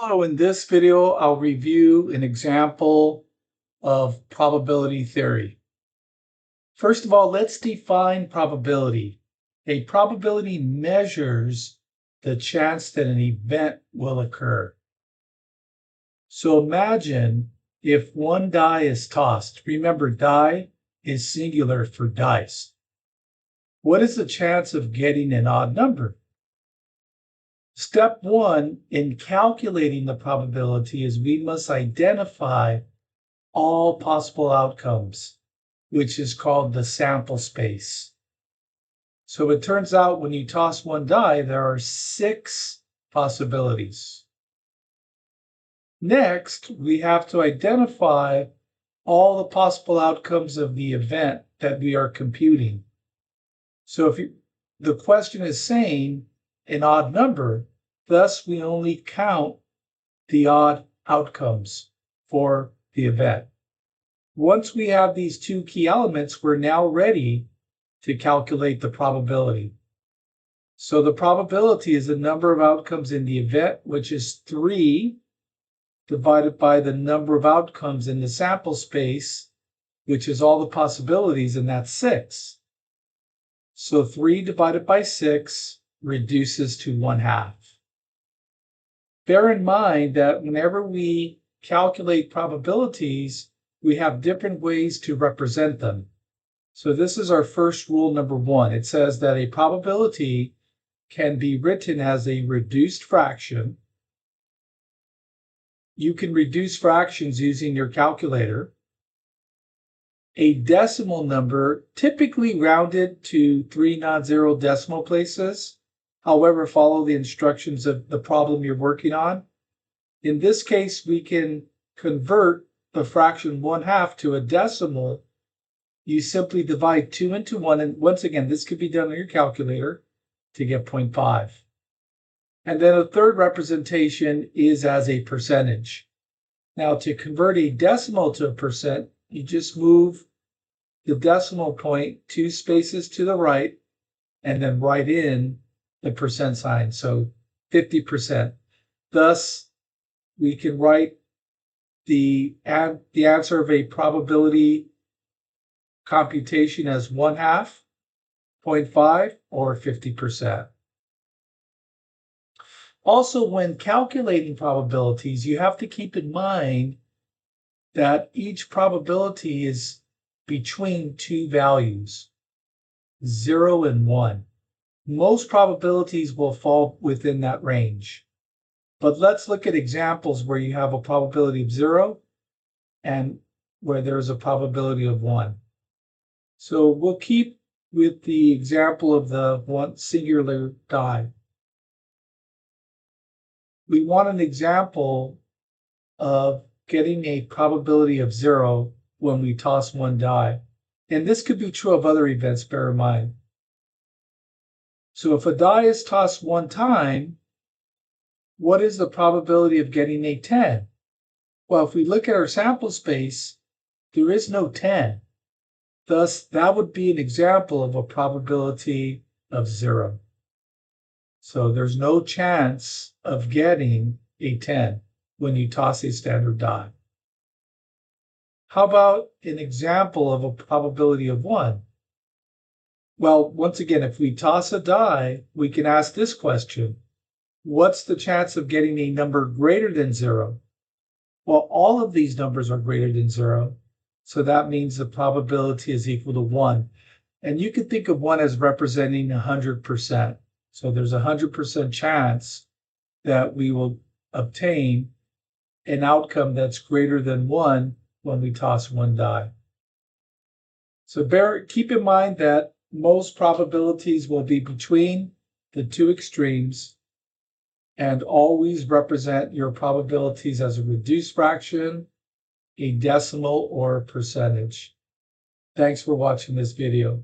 Hello, in this video, I'll review an example of probability theory. First of all, let's define probability. A probability measures the chance that an event will occur. So imagine if one die is tossed. Remember, die is singular for dice. What is the chance of getting an odd number? Step one in calculating the probability is we must identify all possible outcomes, which is called the sample space. So it turns out when you toss one die, there are 6 possibilities. Next, we have to identify all the possible outcomes of the event that we are computing. So the question is saying an odd number, thus we only count the odd outcomes for the event. Once we have these 2 key elements, we're now ready to calculate the probability. So the probability is the number of outcomes in the event, which is 3 divided by the number of outcomes in the sample space, which is all the possibilities, and that's 6. So 3 divided by 6 reduces to 1/2. Bear in mind that whenever we calculate probabilities, we have different ways to represent them. So this is our first rule number 1. It says that a probability can be written as a reduced fraction. You can reduce fractions using your calculator. A decimal number, typically rounded to 3 non-zero decimal places. However, follow the instructions of the problem you're working on. In this case, we can convert the fraction 1/2 to a decimal. You simply divide 2 into 1, and once again, this could be done on your calculator to get 0.5. And then a third representation is as a percentage. Now, to convert a decimal to a percent, you just move the decimal point 2 spaces to the right and then write in the percent sign, so 50%. Thus, we can write the answer of a probability computation as 1/2, 0.5, or 50%. Also, when calculating probabilities, you have to keep in mind that each probability is between 2 values, 0 and 1. Most probabilities will fall within that range. But let's look at examples where you have a probability of 0 and where there's a probability of 1. So we'll keep with the example of the one singular die. We want an example of getting a probability of 0 when we toss one die. And this could be true of other events, bear in mind. So if a die is tossed 1 time, what is the probability of getting a 10? Well, if we look at our sample space, there is no 10. Thus, that would be an example of a probability of 0. So there's no chance of getting a 10 when you toss a standard die. How about an example of a probability of 1? Well, once again, if we toss a die, we can ask this question. What's the chance of getting a number greater than 0? Well, all of these numbers are greater than 0. So that means the probability is equal to 1. And you can think of 1 as representing 100%. So there's a 100% chance that we will obtain an outcome that's greater than 1 when we toss one die. So keep in mind that most probabilities will be between the 2 extremes, and always represent your probabilities as a reduced fraction, a decimal, or a percentage. Thanks for watching this video.